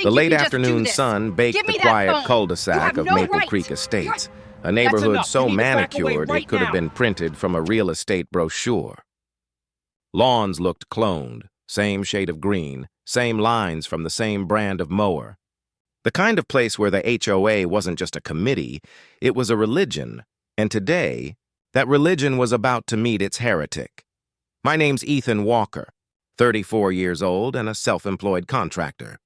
think The you late can just do afternoon this? sun baked Give me the that quiet phone. You cul-de-sac have of no Maple right. Creek Estates, a That's neighborhood enough. so You need to back away manicured right it could have now. been printed from a real estate brochure. Lawns looked cloned, same shade of green, same lines from the same brand of mower. The kind of place where the HOA wasn't just a committee, it was a religion, and today, that religion was about to meet its heretic. My name's Ethan Walker, 34 years old and a self-employed contractor.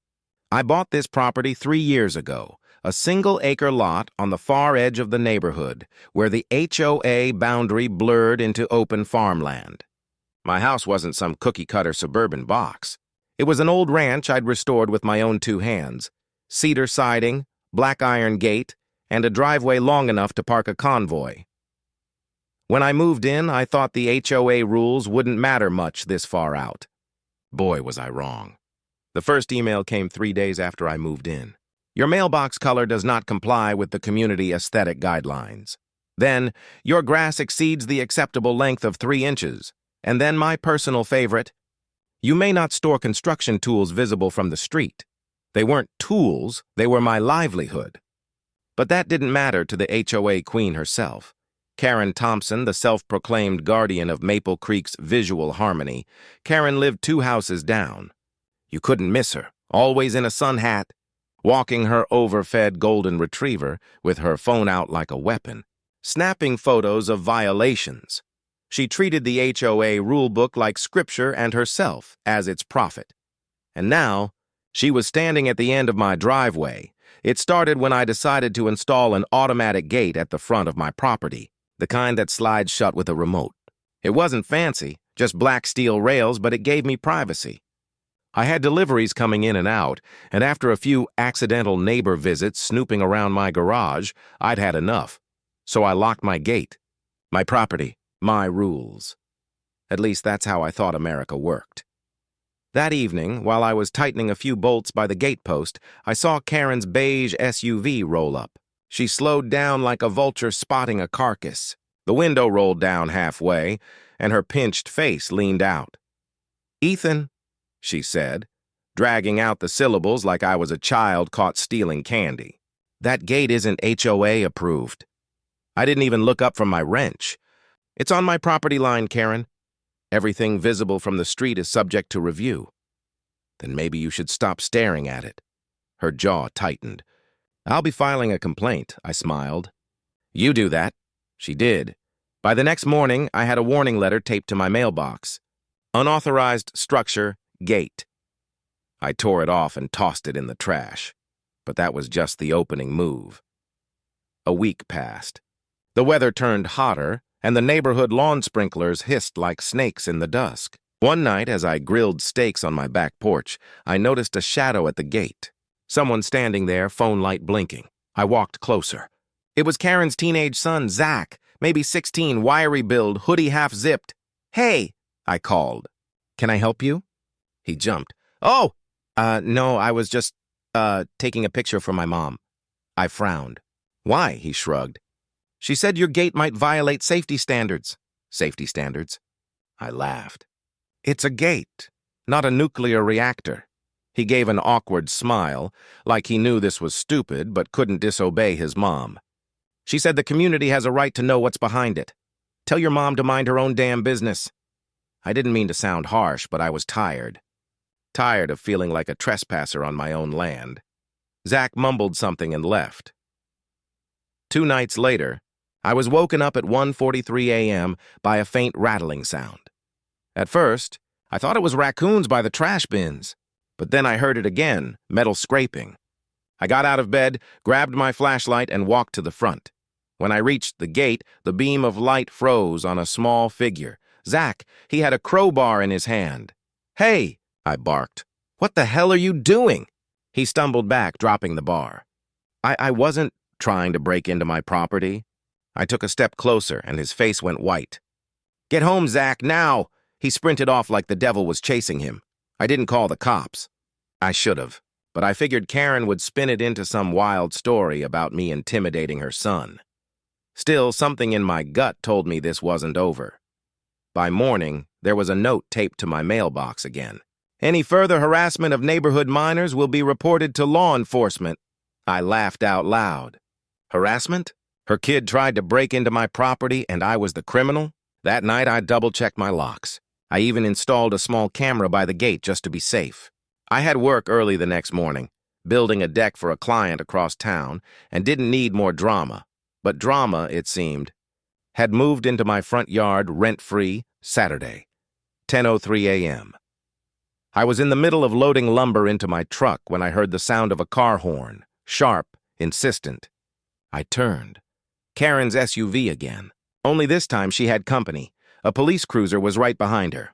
I bought this property 3 years ago, a single-acre lot on the far edge of the neighborhood, where the HOA boundary blurred into open farmland. My house wasn't some cookie-cutter suburban box. It was an old ranch I'd restored with my own 2 hands, cedar siding, black iron gate, and a driveway long enough to park a convoy. When I moved in, I thought the HOA rules wouldn't matter much this far out. Boy, was I wrong. The first email came 3 days after I moved in. Your mailbox color does not comply with the community aesthetic guidelines. Then, your grass exceeds the acceptable length of 3 inches. And then my personal favorite, you may not store construction tools visible from the street. They weren't tools, they were my livelihood. But that didn't matter to the HOA queen herself. Karen Thompson, the self-proclaimed guardian of Maple Creek's visual harmony. Karen lived 2 houses down. You couldn't miss her, always in a sun hat, walking her overfed golden retriever with her phone out like a weapon, snapping photos of violations. She treated the HOA rulebook like scripture and herself as its prophet. And now, she was standing at the end of my driveway. It started when I decided to install an automatic gate at the front of my property, the kind that slides shut with a remote. It wasn't fancy, just black steel rails, but it gave me privacy. I had deliveries coming in and out, and after a few accidental neighbor visits snooping around my garage, I'd had enough. So I locked my gate. My property, my rules. At least that's how I thought America worked. That evening, while I was tightening a few bolts by the gatepost, I saw Karen's beige SUV roll up. She slowed down like a vulture spotting a carcass. The window rolled down halfway, and her pinched face leaned out. "Ethan," she said, dragging out the syllables like I was a child caught stealing candy. "That gate isn't HOA approved." I didn't even look up from my wrench. "It's on my property line, Karen. Everything visible from the street is subject to review." "Then maybe you should stop staring at it." Her jaw tightened. "I'll be filing a complaint," I smiled. "You do that." She did. By the next morning, I had a warning letter taped to my mailbox. Unauthorized structure, gate. I tore it off and tossed it in the trash. But that was just the opening move. A week passed. The weather turned hotter, and the neighborhood lawn sprinklers hissed like snakes in the dusk. One night, as I grilled steaks on my back porch, I noticed a shadow at the gate. Someone standing there, phone light blinking. I walked closer. It was Karen's teenage son, Zach, maybe 16, wiry build, hoodie half-zipped. "Hey," I called. "Can I help you?" He jumped. "Oh, no, I was just, taking a picture for my mom." I frowned. "Why?" he shrugged. "She said your gate might violate safety standards." "Safety standards?" I laughed. "It's a gate, not a nuclear reactor." He gave an awkward smile, like he knew this was stupid but couldn't disobey his mom. "She said the community has a right to know what's behind it. Tell your mom to mind her own damn business." I didn't mean to sound harsh, but I was tired. Tired of feeling like a trespasser on my own land. Zach mumbled something and left. 2 nights later, I was woken up at 1:43 a.m. by a faint rattling sound. At first, I thought it was raccoons by the trash bins, but then I heard it again, metal scraping. I got out of bed, grabbed my flashlight, and walked to the front. When I reached the gate, the beam of light froze on a small figure. Zach, he had a crowbar in his hand. "Hey," I barked. "What the hell are you doing?" He stumbled back, dropping the bar. I wasn't trying to break into my property." I took a step closer, and his face went white. "Get home, Zach, now!" He sprinted off like the devil was chasing him. I didn't call the cops. I should have, but I figured Karen would spin it into some wild story about me intimidating her son. Still, something in my gut told me this wasn't over. By morning, there was a note taped to my mailbox again. Any further harassment of neighborhood minors will be reported to law enforcement. I laughed out loud. Harassment? Her kid tried to break into my property and I was the criminal? That night I double-checked my locks. I even installed a small camera by the gate just to be safe. I had work early the next morning, building a deck for a client across town, and didn't need more drama. But drama, it seemed, had moved into my front yard rent-free Saturday, 10:03 a.m. I was in the middle of loading lumber into my truck when I heard the sound of a car horn, sharp, insistent. I turned. Karen's SUV again. Only this time she had company. A police cruiser was right behind her.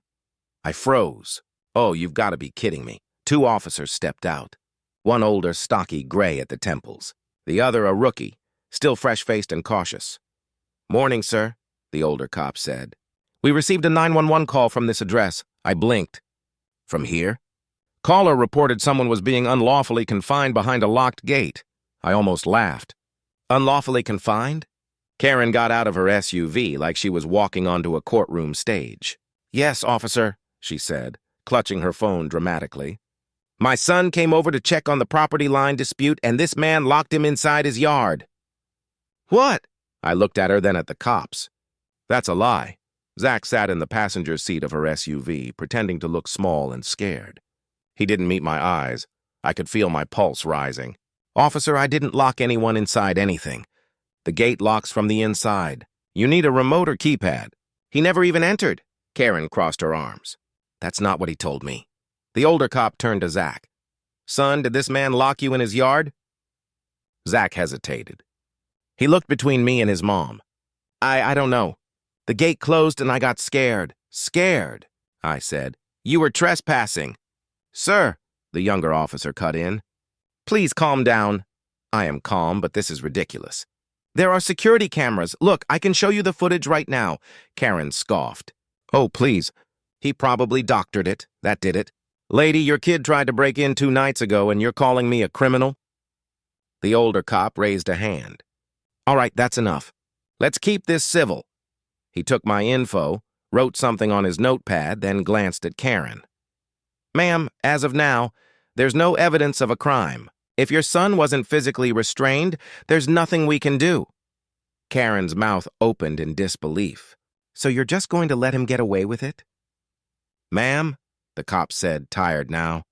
I froze. Oh, you've got to be kidding me. 2 officers stepped out. One older, stocky gray at the temples. The other a rookie, still fresh-faced and cautious. "Morning, sir," the older cop said. "We received a 911 call from this address." I blinked. "From here?" "Caller reported someone was being unlawfully confined behind a locked gate." I almost laughed. "Unlawfully confined?" Karen got out of her SUV like she was walking onto a courtroom stage. "Yes, officer," she said, clutching her phone dramatically. "My son came over to check on the property line dispute, and this man locked him inside his yard." "What?" I looked at her, then at the cops. "That's a lie." Zach sat in the passenger seat of her SUV, pretending to look small and scared. He didn't meet my eyes. I could feel my pulse rising. "Officer, I didn't lock anyone inside anything. The gate locks from the inside. You need a remote or keypad." "He never even entered." Karen crossed her arms. "That's not what he told me." The older cop turned to Zach. "Son, did this man lock you in his yard?" Zach hesitated. He looked between me and his mom. I don't know. The gate closed and I got scared." "Scared?" I said. "You were trespassing." "Sir," the younger officer cut in. "Please calm down." "I am calm, but this is ridiculous." "There are security cameras. Look, I can show you the footage right now." Karen scoffed. "Oh, please." "He probably doctored it. That did it." "Lady, your kid tried to break in 2 nights ago and you're calling me a criminal?" The older cop raised a hand. "All right, that's enough. Let's keep this civil." He took my info, wrote something on his notepad, then glanced at Karen. "Ma'am, as of now, there's no evidence of a crime. If your son wasn't physically restrained, there's nothing we can do." Karen's mouth opened in disbelief. "So you're just going to let him get away with it?" "Ma'am," the cop said, tired now,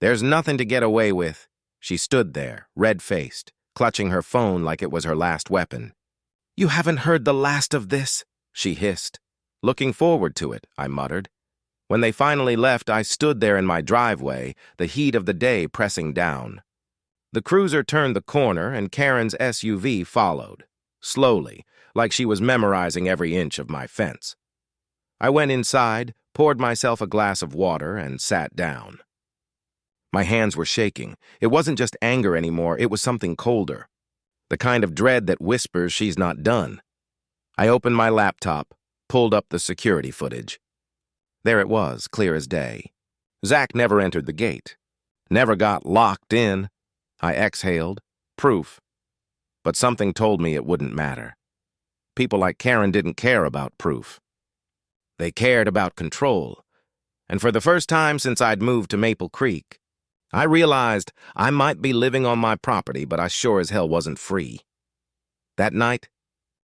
"there's nothing to get away with." She stood there, red-faced, clutching her phone like it was her last weapon. "You haven't heard the last of this," she hissed. "Looking forward to it," I muttered. When they finally left, I stood there in my driveway, the heat of the day pressing down. The cruiser turned the corner and Karen's SUV followed, slowly, like she was memorizing every inch of my fence. I went inside, poured myself a glass of water, and sat down. My hands were shaking. It wasn't just anger anymore, it was something colder. The kind of dread that whispers she's not done. I opened my laptop, pulled up the security footage. There it was, clear as day. Zach never entered the gate. Never got locked in. I exhaled. Proof. But something told me it wouldn't matter. People like Karen didn't care about proof. They cared about control. And for the first time since I'd moved to Maple Creek, I realized I might be living on my property, but I sure as hell wasn't free. That night,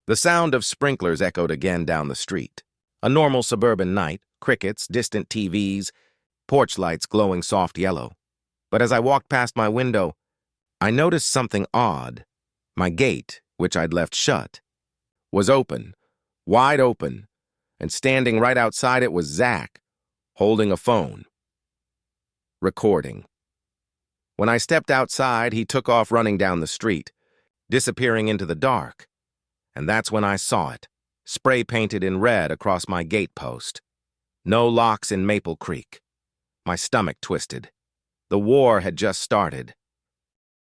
the sound of sprinklers echoed again down the street. A normal suburban night, crickets, distant TVs, porch lights glowing soft yellow. But as I walked past my window, I noticed something odd. My gate, which I'd left shut, was open, wide open, and standing right outside it was Zach, holding a phone. Recording. When I stepped outside, he took off running down the street, disappearing into the dark. And that's when I saw it, spray-painted in red across my gatepost. "No locks in Maple Creek." My stomach twisted. The war had just started.